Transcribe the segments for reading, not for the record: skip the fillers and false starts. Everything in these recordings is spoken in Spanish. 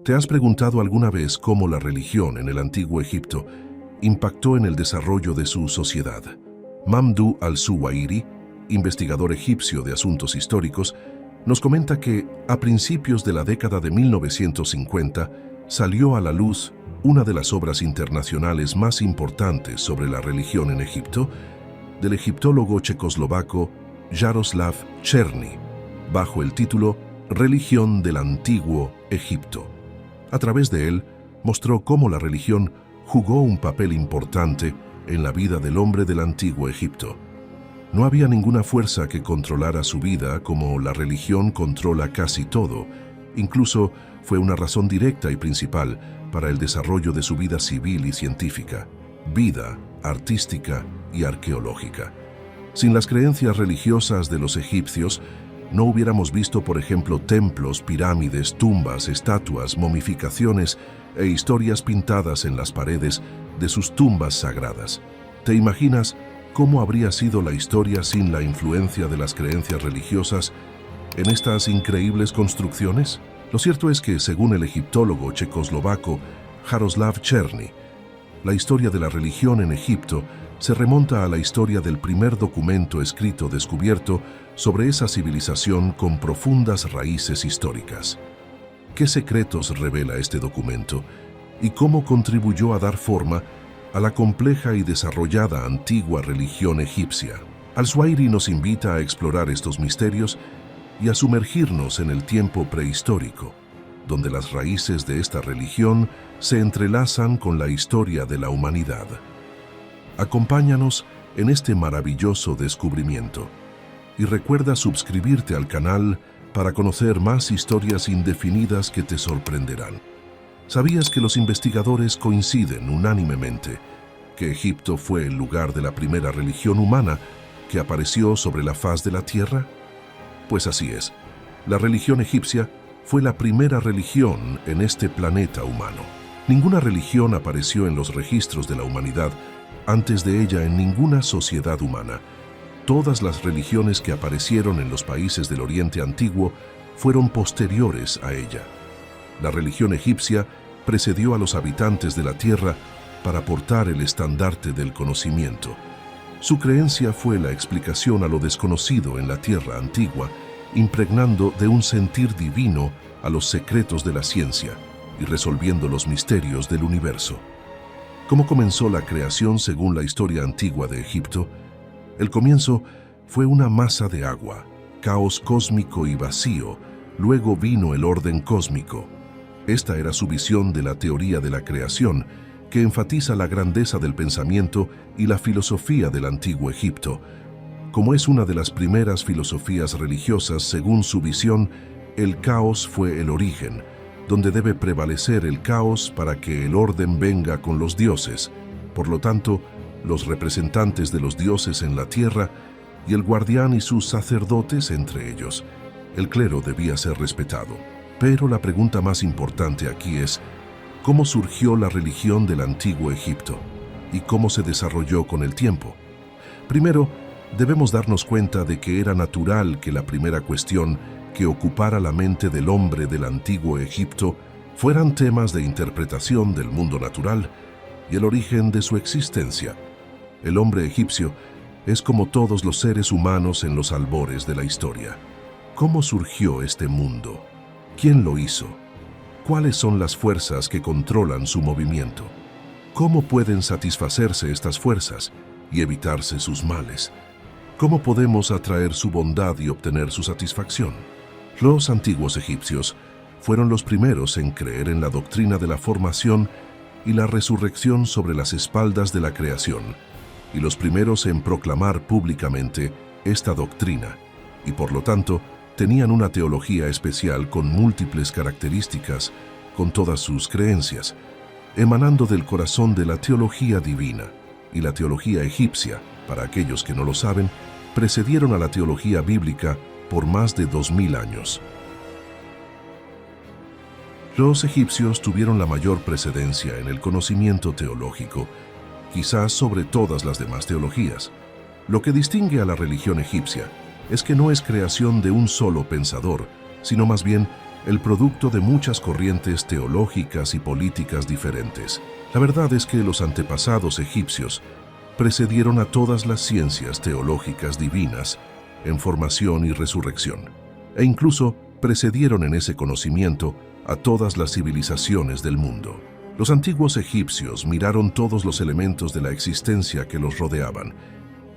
¿Te has preguntado alguna vez cómo la religión en el antiguo Egipto impactó en el desarrollo de su sociedad? Mamdouh al-Zuwahiri, investigador egipcio de asuntos históricos, nos comenta que a principios de la década de 1950 salió a la luz una de las obras internacionales más importantes sobre la religión en Egipto, del egiptólogo checoslovaco Jaroslav Černý, bajo el título Religión del Antiguo Egipto. A través de él, mostró cómo la religión jugó un papel importante en la vida del hombre del antiguo Egipto. No había ninguna fuerza que controlara su vida como la religión controla casi todo. Incluso fue una razón directa y principal para el desarrollo de su vida civil y científica, vida artística y arqueológica. Sin las creencias religiosas de los egipcios, no hubiéramos visto, por ejemplo, templos, pirámides, tumbas, estatuas, momificaciones e historias pintadas en las paredes de sus tumbas sagradas. ¿Te imaginas cómo habría sido la historia sin la influencia de las creencias religiosas en estas increíbles construcciones? Lo cierto es que, según el egiptólogo checoslovaco Jaroslav Černý, la historia de la religión en Egipto se remonta a la historia del primer documento escrito descubierto sobre esa civilización con profundas raíces históricas. ¿Qué secretos revela este documento y cómo contribuyó a dar forma a la compleja y desarrollada antigua religión egipcia? Al-Zuwahiri nos invita a explorar estos misterios y a sumergirnos en el tiempo prehistórico, donde las raíces de esta religión se entrelazan con la historia de la humanidad. Acompáñanos en este maravilloso descubrimiento y recuerda suscribirte al canal para conocer más historias indefinidas que te sorprenderán. ¿Sabías que los investigadores coinciden unánimemente que Egipto fue el lugar de la primera religión humana que apareció sobre la faz de la Tierra? Pues así es, la religión egipcia fue la primera religión en este planeta humano. Ninguna religión apareció en los registros de la humanidad antes de ella en ninguna sociedad humana. Todas las religiones que aparecieron en los países del Oriente Antiguo fueron posteriores a ella. La religión egipcia precedió a los habitantes de la tierra para portar el estandarte del conocimiento. Su creencia fue la explicación a lo desconocido en la tierra antigua, impregnando de un sentir divino a los secretos de la ciencia y resolviendo los misterios del universo. ¿Cómo comenzó la creación según la historia antigua de Egipto? El comienzo fue una masa de agua, caos cósmico y vacío. Luego vino el orden cósmico. Esta era su visión de la teoría de la creación, que enfatiza la grandeza del pensamiento y la filosofía del antiguo Egipto. Como es una de las primeras filosofías religiosas, según su visión, el caos fue el origen, donde debe prevalecer el caos para que el orden venga con los dioses. Por lo tanto, los representantes de los dioses en la tierra y el guardián y sus sacerdotes entre ellos. El clero debía ser respetado. Pero la pregunta más importante aquí es, ¿cómo surgió la religión del antiguo Egipto? ¿Y cómo se desarrolló con el tiempo? Primero, debemos darnos cuenta de que era natural que la primera cuestión que ocupara la mente del hombre del antiguo Egipto fueran temas de interpretación del mundo natural y el origen de su existencia. El hombre egipcio es como todos los seres humanos en los albores de la historia. ¿Cómo surgió este mundo? ¿Quién lo hizo? ¿Cuáles son las fuerzas que controlan su movimiento? ¿Cómo pueden satisfacerse estas fuerzas y evitarse sus males? ¿Cómo podemos atraer su bondad y obtener su satisfacción? Los antiguos egipcios fueron los primeros en creer en la doctrina de la formación y la resurrección sobre las espaldas de la creación, y los primeros en proclamar públicamente esta doctrina, y por lo tanto tenían una teología especial con múltiples características, con todas sus creencias, emanando del corazón de la teología divina. Y la teología egipcia, para aquellos que no lo saben, precedieron a la teología bíblica por más de 2000 años. Los egipcios tuvieron la mayor precedencia en el conocimiento teológico, quizás sobre todas las demás teologías. Lo que distingue a la religión egipcia es que no es creación de un solo pensador, sino más bien el producto de muchas corrientes teológicas y políticas diferentes. La verdad es que los antepasados egipcios precedieron a todas las ciencias teológicas divinas en formación y resurrección, e incluso precedieron en ese conocimiento a todas las civilizaciones del mundo. Los antiguos egipcios miraron todos los elementos de la existencia que los rodeaban,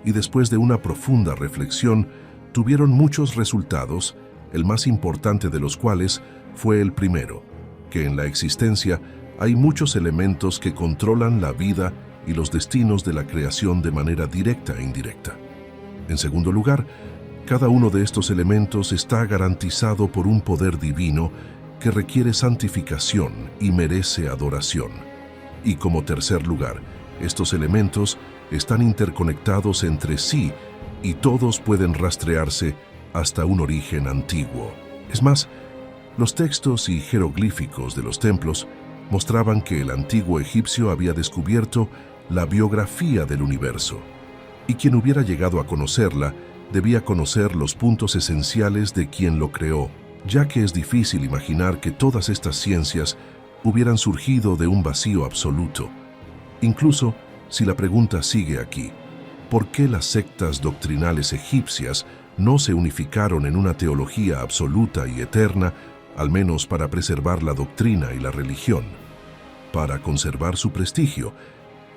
y después de una profunda reflexión, tuvieron muchos resultados, el más importante de los cuales fue el primero, que en la existencia hay muchos elementos que controlan la vida y los destinos de la creación de manera directa e indirecta. En segundo lugar, cada uno de estos elementos está garantizado por un poder divino que requiere santificación y merece adoración. Y como tercer lugar, estos elementos están interconectados entre sí y todos pueden rastrearse hasta un origen antiguo. Es más, los textos y jeroglíficos de los templos mostraban que el antiguo egipcio había descubierto la biografía del universo, y quien hubiera llegado a conocerla debía conocer los puntos esenciales de quien lo creó, ya que es difícil imaginar que todas estas ciencias hubieran surgido de un vacío absoluto. Incluso si la pregunta sigue aquí, ¿por qué las sectas doctrinales egipcias no se unificaron en una teología absoluta y eterna, al menos para preservar la doctrina y la religión? Para conservar su prestigio,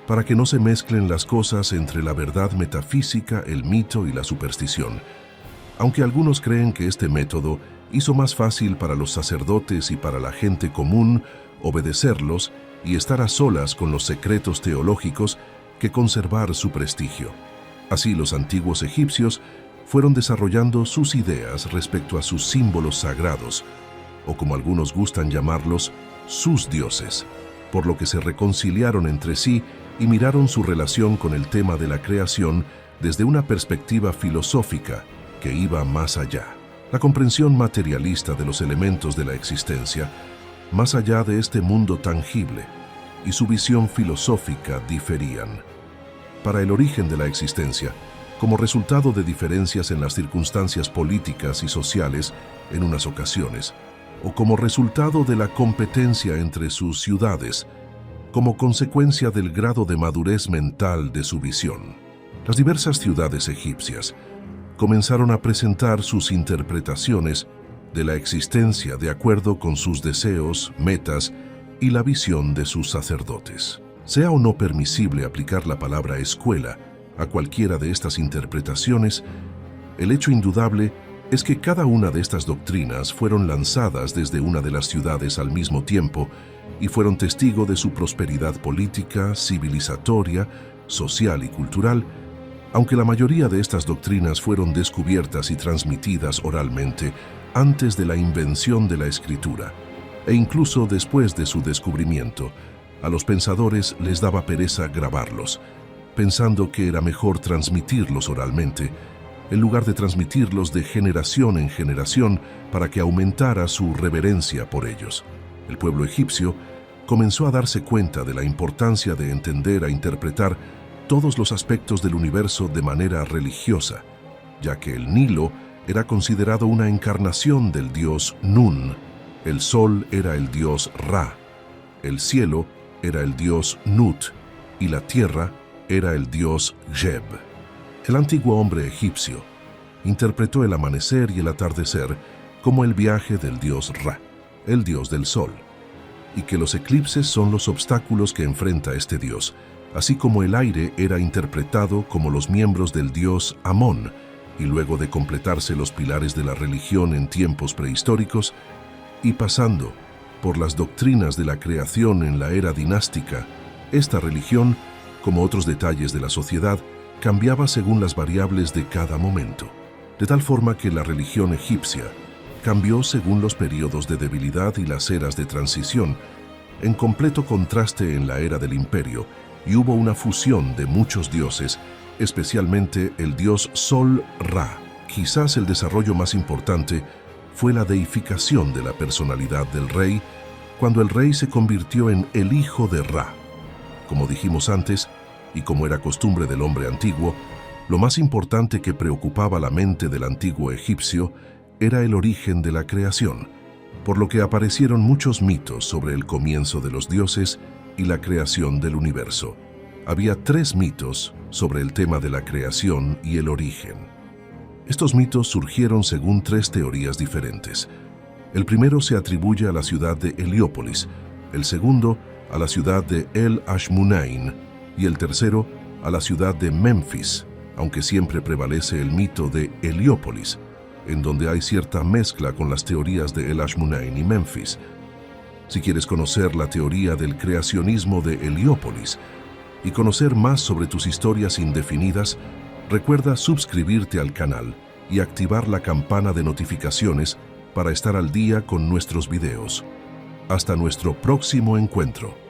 para que no se mezclen las cosas entre la verdad metafísica, el mito y la superstición. Aunque algunos creen que este método hizo más fácil para los sacerdotes y para la gente común obedecerlos y estar a solas con los secretos teológicos que conservar su prestigio. Así los antiguos egipcios fueron desarrollando sus ideas respecto a sus símbolos sagrados, o como algunos gustan llamarlos, sus dioses, por lo que se reconciliaron entre sí y miraron su relación con el tema de la creación desde una perspectiva filosófica que iba más allá. La comprensión materialista de los elementos de la existencia, más allá de este mundo tangible, y su visión filosófica diferían. Para el origen de la existencia, como resultado de diferencias en las circunstancias políticas y sociales en unas ocasiones, o como resultado de la competencia entre sus ciudades, como consecuencia del grado de madurez mental de su visión. Las diversas ciudades egipcias comenzaron a presentar sus interpretaciones de la existencia de acuerdo con sus deseos, metas y la visión de sus sacerdotes. Sea o no permisible aplicar la palabra escuela a cualquiera de estas interpretaciones, el hecho indudable es que cada una de estas doctrinas fueron lanzadas desde una de las ciudades al mismo tiempo y fueron testigo de su prosperidad política, civilizatoria, social y cultural, aunque la mayoría de estas doctrinas fueron descubiertas y transmitidas oralmente antes de la invención de la escritura, e incluso después de su descubrimiento, a los pensadores les daba pereza grabarlos, pensando que era mejor transmitirlos oralmente, en lugar de transmitirlos de generación en generación para que aumentara su reverencia por ellos. El pueblo egipcio comenzó a darse cuenta de la importancia de entender e interpretar todos los aspectos del universo de manera religiosa, ya que el Nilo era considerado una encarnación del dios Nun, el sol era el dios Ra, el cielo era el dios Nut y la tierra era el dios Geb. El antiguo hombre egipcio interpretó el amanecer y el atardecer como el viaje del dios Ra, el dios del sol, y que los eclipses son los obstáculos que enfrenta este dios, así como el aire era interpretado como los miembros del dios Amón, y luego de completarse los pilares de la religión en tiempos prehistóricos, y pasando por las doctrinas de la creación en la era dinástica, esta religión, como otros detalles de la sociedad, cambiaba según las variables de cada momento, de tal forma que la religión egipcia cambió según los periodos de debilidad y las eras de transición, en completo contraste en la era del imperio, y hubo una fusión de muchos dioses, especialmente el dios Sol Ra. Quizás el desarrollo más importante fue la deificación de la personalidad del rey, cuando el rey se convirtió en el hijo de Ra. Como dijimos antes, y como era costumbre del hombre antiguo, lo más importante que preocupaba la mente del antiguo egipcio era el origen de la creación, por lo que aparecieron muchos mitos sobre el comienzo de los dioses y la creación del universo. Había 3 mitos sobre el tema de la creación y el origen. Estos mitos surgieron según 3 teorías diferentes. El primero se atribuye a la ciudad de Heliópolis, el segundo a la ciudad de El Ashmunain y el tercero a la ciudad de Memphis, aunque siempre prevalece el mito de Heliópolis, en donde hay cierta mezcla con las teorías de El Ashmunain y Memphis. Si quieres conocer la teoría del creacionismo de Heliópolis y conocer más sobre tus historias indefinidas, recuerda suscribirte al canal y activar la campana de notificaciones para estar al día con nuestros videos. Hasta nuestro próximo encuentro.